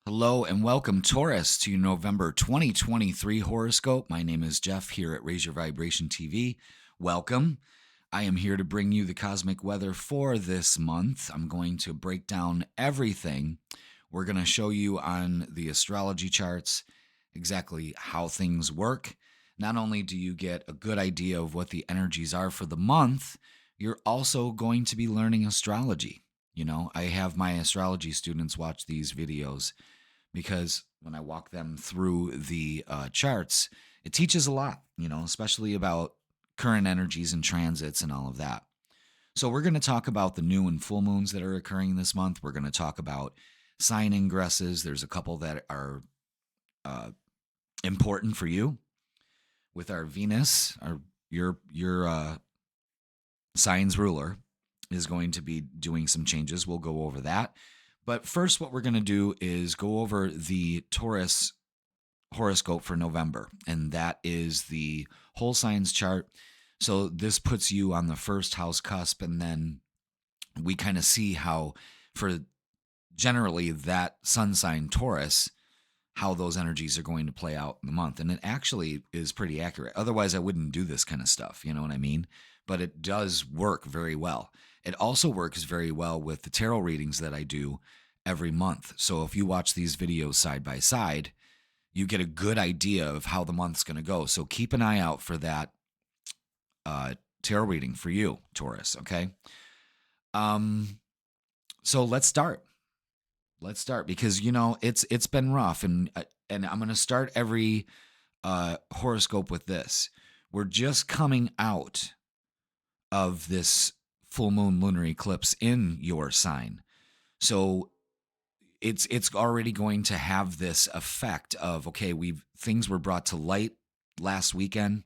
Hello and welcome, Taurus, to your November 2023 horoscope. My name is Jeff here at Raise Your Vibration TV. Welcome. I am here to bring you the cosmic weather for this month. I'm going to break down everything. We're going to show you on the astrology charts exactly how things work. Not only do you get a good idea of what the energies are for the month, you're also going to be learning astrology. I have my astrology students watch these videos because when I walk them through the charts, it teaches a lot, especially about current energies and transits and all of that. So, we're going to talk about the new and full moons that are occurring this month. We're going to talk about sign ingresses. There's a couple that are uh, important for you with our Venus, your signs ruler is going to be doing some changes. We'll go over that. But first, what we're going to do is go over the Taurus horoscope for November, and that is the whole signs chart. So this puts you on the first house cusp, and then we kind of see how, for generally that sun sign Taurus, how those energies are going to play out in the month. And it actually is pretty accurate. Otherwise, I wouldn't do this kind of stuff. You know what I mean? But it does work very well. It also works very well with the tarot readings that I do every month. So if you watch these videos side by side, you get a good idea of how the month's going to go. So keep an eye out for that tarot reading for you, Taurus. Okay. So let's start. Let's start because it's been rough, and I'm going to start every horoscope with this. We're just coming out of this full moon lunar eclipse in your sign. So it's already going to have this effect of, okay, things were brought to light last weekend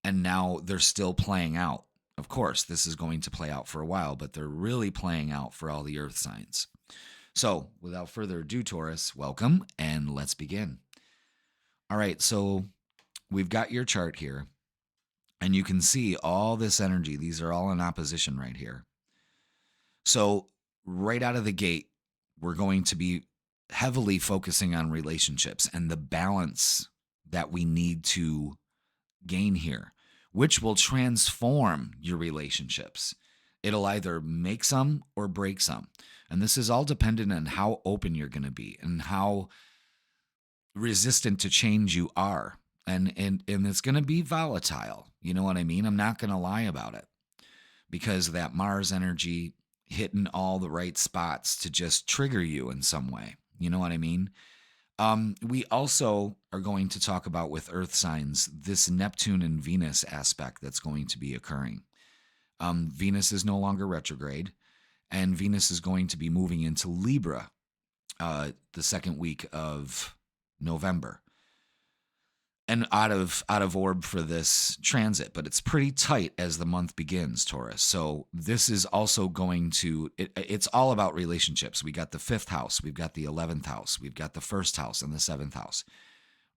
and now they're still playing out. Of course, this is going to play out for a while, but they're really playing out for all the earth signs. So, without further ado, Taurus, welcome and let's begin. All right, so we've got your chart here. And you can see all this energy. These are all in opposition right here. So, right out of the gate, we're going to be heavily focusing on relationships and the balance that we need to gain here, which will transform your relationships. It'll either make some or break some. And this is all dependent on how open you're going to be and how resistant to change you are. And it's going to be volatile. You know what I mean? I'm not going to lie about it, because of that Mars energy hitting all the right spots to just trigger you in some way. You know what I mean? We also are going to talk about, with earth signs, this Neptune and Venus aspect that's going to be occurring. Venus is no longer retrograde, and Venus is going to be moving into Libra the second week of November, and out of orb for this transit, but it's pretty tight as the month begins, Taurus. So this is also going to, it's all about relationships. We got the 5th house, we've got the 11th house, we've got the 1st house and the 7th house.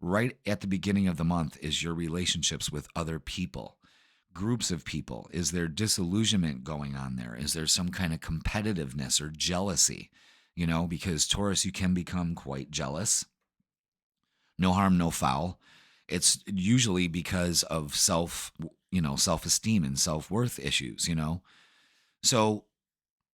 Right at the beginning of the month is your relationships with other people, groups of people. Is there disillusionment going on there? Is there some kind of competitiveness or jealousy? Because Taurus, you can become quite jealous. No harm, no foul. It's usually because of self-esteem and self-worth issues, So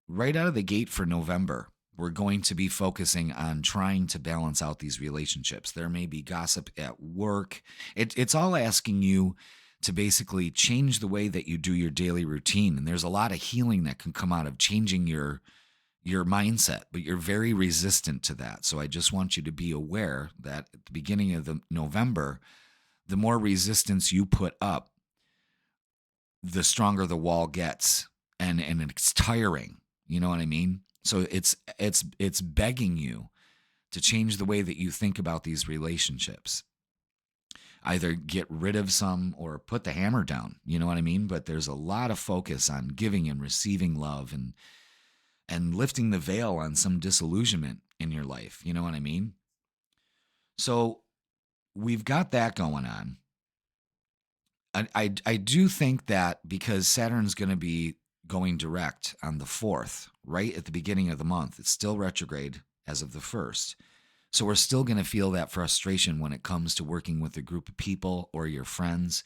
right out of the gate for November, we're going to be focusing on trying to balance out these relationships. There may be gossip at work. It's all asking you to basically change the way that you do your daily routine. And there's a lot of healing that can come out of changing your mindset, but you're very resistant to that. So I just want you to be aware that at the beginning of the November, the more resistance you put up, the stronger the wall gets, and it's tiring. You know what I mean? So it's begging you to change the way that you think about these relationships. Either get rid of some or put the hammer down. You know what I mean? But there's a lot of focus on giving and receiving love and lifting the veil on some disillusionment in your life. You know what I mean? So we've got that going on. I do think that because Saturn's going to be going direct on the 4th, right at the beginning of the month, it's still retrograde as of the 1st. So we're still going to feel that frustration when it comes to working with a group of people or your friends.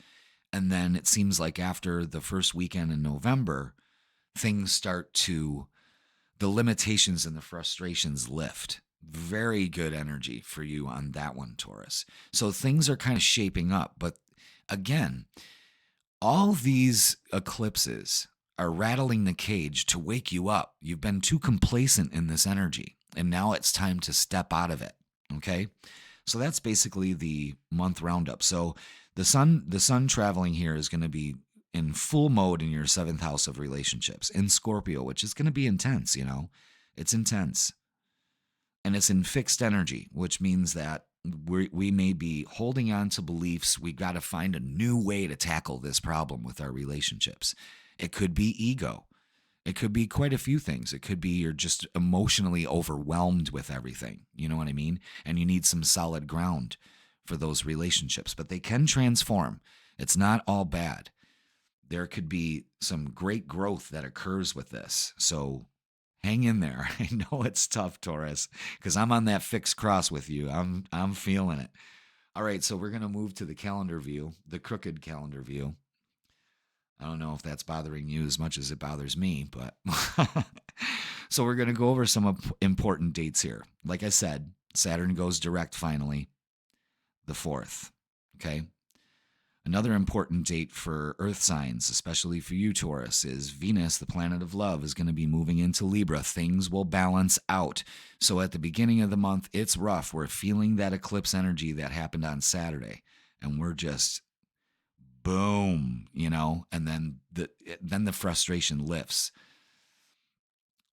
And then it seems like after the first weekend in November, things start to, the limitations and the frustrations lift. Very good energy for you on that one, Taurus. So things are kind of shaping up. But again, all these eclipses are rattling the cage to wake you up. You've been too complacent in this energy, and now it's time to step out of it. Okay? So that's basically the month roundup. So the sun traveling here is going to be in full mode in your 7th house of relationships in Scorpio, which is going to be intense, It's intense. And it's in fixed energy, which means that we may be holding on to beliefs. We got to find a new way to tackle this problem with our relationships. It could be ego. It could be quite a few things. It could be you're just emotionally overwhelmed with everything. You know what I mean? And you need some solid ground for those relationships, but they can transform. It's not all bad. There could be some great growth that occurs with this. So hang in there. I know it's tough, Taurus, because I'm on that fixed cross with you. I'm feeling it. All right, so we're going to move to the calendar view, the crooked calendar view. I don't know if that's bothering you as much as it bothers me, but so we're going to go over some important dates here. Like I said, Saturn goes direct finally, the 4th. Okay. Another important date for Earth signs, especially for you, Taurus, is Venus, the planet of love, is going to be moving into Libra. Things will balance out. So at the beginning of the month, it's rough. We're feeling that eclipse energy that happened on Saturday, and we're just boom, and then the frustration lifts.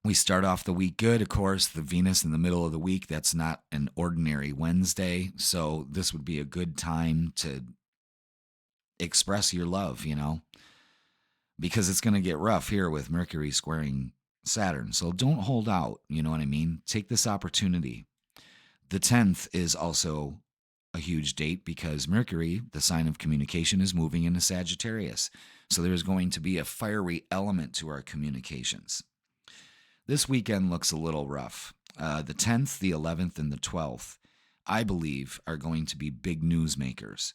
We start off the week good, of course, the Venus in the middle of the week. That's not an ordinary Wednesday. So this would be a good time to express your love, because it's going to get rough here with Mercury squaring Saturn. So don't hold out. You know what I mean? Take this opportunity. The 10th is also a huge date because Mercury, the sign of communication, is moving into Sagittarius. So there's going to be a fiery element to our communications. This weekend looks a little rough. The 10th, the 11th, and the 12th, I believe, are going to be big news makers.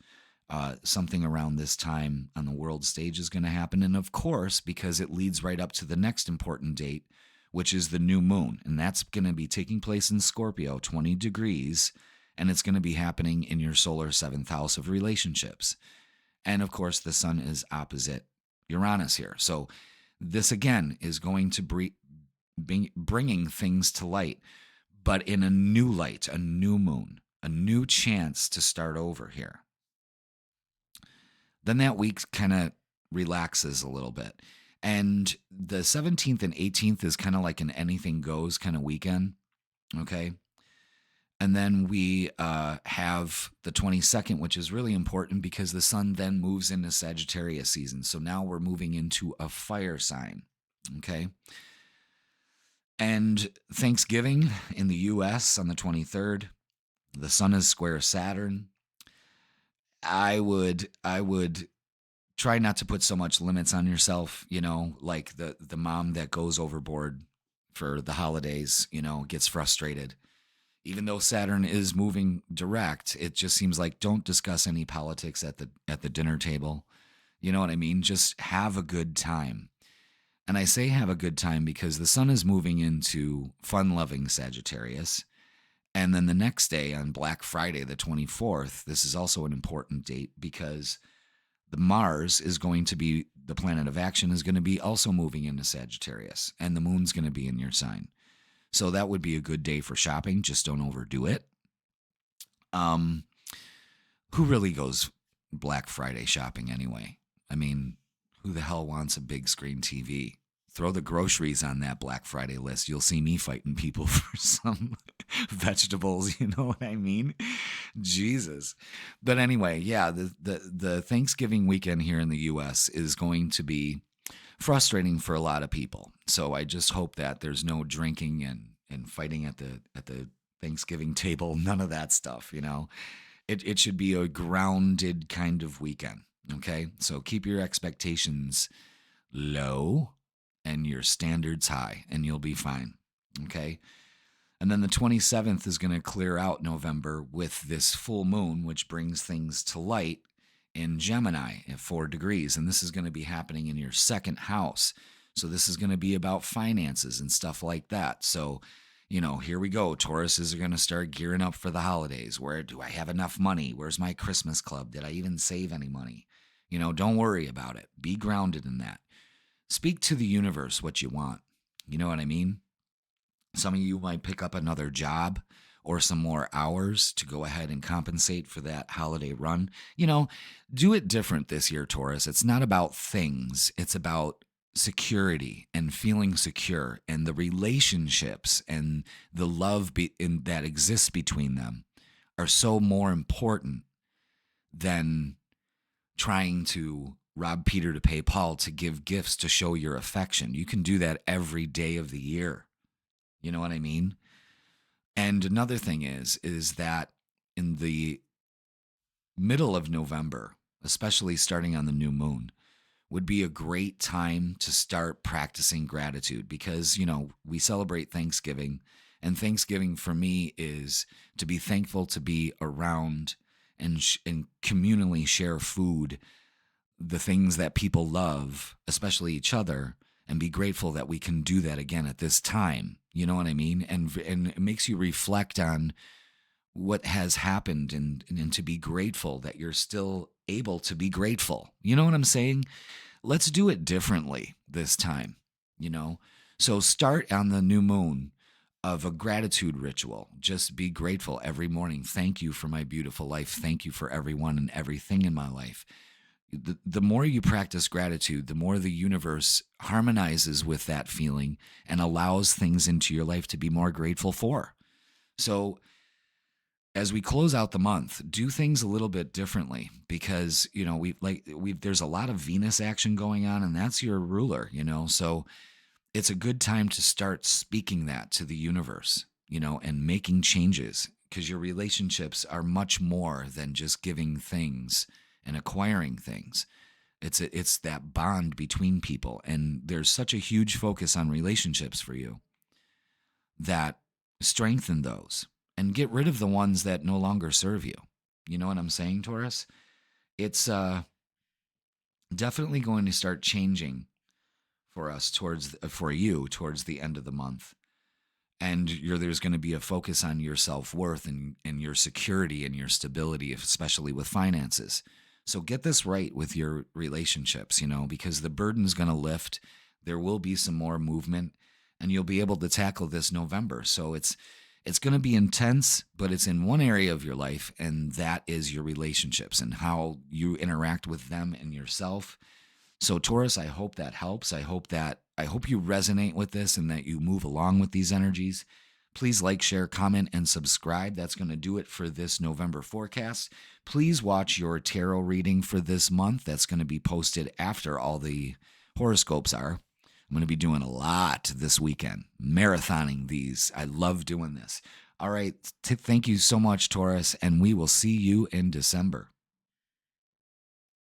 Something around this time on the world stage is going to happen. And of course, because it leads right up to the next important date, which is the new moon. And that's going to be taking place in Scorpio, 20 degrees. And it's going to be happening in your solar 7th house of relationships. And of course, the sun is opposite Uranus here. So this again is going to be bringing things to light, but in a new light, a new moon, a new chance to start over here. Then that week kind of relaxes a little bit. And the 17th and 18th is kind of like an anything goes kind of weekend. Okay. And then we have the 22nd, which is really important because the sun then moves into Sagittarius season. So now we're moving into a fire sign. Okay. And Thanksgiving in the U.S. on the 23rd, the sun is square Saturn. I would try not to put so much limits on yourself, like the mom that goes overboard for the holidays, gets frustrated. Even though Saturn is moving direct, it just seems like don't discuss any politics at the dinner table. You know what I mean? Just have a good time. And I say have a good time because the sun is moving into fun-loving Sagittarius. And then the next day on Black Friday, the 24th, this is also an important date because the Mars is going to be, the planet of action is going to be also moving into Sagittarius. And the moon's going to be in your sign. So that would be a good day for shopping. Just don't overdo it. Who really goes Black Friday shopping anyway? I mean, who the hell wants a big screen TV? Throw the groceries on that Black Friday list. You'll see me fighting people for some vegetables. You know what I mean? Jesus. But anyway, yeah, the Thanksgiving weekend here in the U.S. is going to be frustrating for a lot of people. So I just hope that there's no drinking and fighting at the Thanksgiving table. None of that stuff, It should be a grounded kind of weekend. Okay? So keep your expectations low and your standards high, and you'll be fine. Okay? And then the 27th is going to clear out November with this full moon, which brings things to light in Gemini at 4 degrees. And this is going to be happening in your second house. So this is going to be about finances and stuff like that. So, here we go. Tauruses are going to start gearing up for the holidays. Where do I have enough money? Where's my Christmas club? Did I even save any money? Don't worry about it. Be grounded in that. Speak to the universe what you want. You know what I mean? Some of you might pick up another job or some more hours to go ahead and compensate for that holiday run. Do it different this year, Taurus. It's not about things. It's about security and feeling secure, and the relationships and the love that exists between them are so more important than trying to rob Peter to pay Paul to give gifts to show your affection. You can do that every day of the year. You know what I mean? And another thing is that in the middle of November, especially starting on the new moon, would be a great time to start practicing gratitude because, we celebrate Thanksgiving, and Thanksgiving for me is to be thankful to be around and communally share food, the things that people love, especially each other, and be grateful that we can do that again at this time. You know what I mean? And it makes you reflect on what has happened and to be grateful that you're still able to be grateful. You know what I'm saying? Let's do it differently this time, So start on the new moon of a gratitude ritual. Just be grateful every morning. Thank you for my beautiful life. Thank you for everyone and everything in my life. The more you practice gratitude, the more the universe harmonizes with that feeling and allows things into your life to be more grateful for. So as we close out the month, do things a little bit differently because, there's a lot of Venus action going on, and that's your ruler, so it's a good time to start speaking that to the universe, and making changes because your relationships are much more than just giving things and acquiring things. It's that bond between people. And there's such a huge focus on relationships for you that strengthen those and get rid of the ones that no longer serve you. You know what I'm saying, Taurus? It's definitely going to start changing for us for you towards the end of the month. And there's going to be a focus on your self-worth and your security and your stability, especially with finances. So get this right with your relationships, because the burden's going to lift. There will be some more movement, and you'll be able to tackle this November. So it's going to be intense, but it's in one area of your life, and that is your relationships and how you interact with them and yourself. So Taurus, I hope that helps. I hope you resonate with this and that you move along with these energies. Please like, share, comment, and subscribe. That's going to do it for this November forecast. Please watch your tarot reading for this month. That's going to be posted after all the horoscopes are. I'm going to be doing a lot this weekend, marathoning these. I love doing this. All right. Thank you so much, Taurus, and we will see you in December.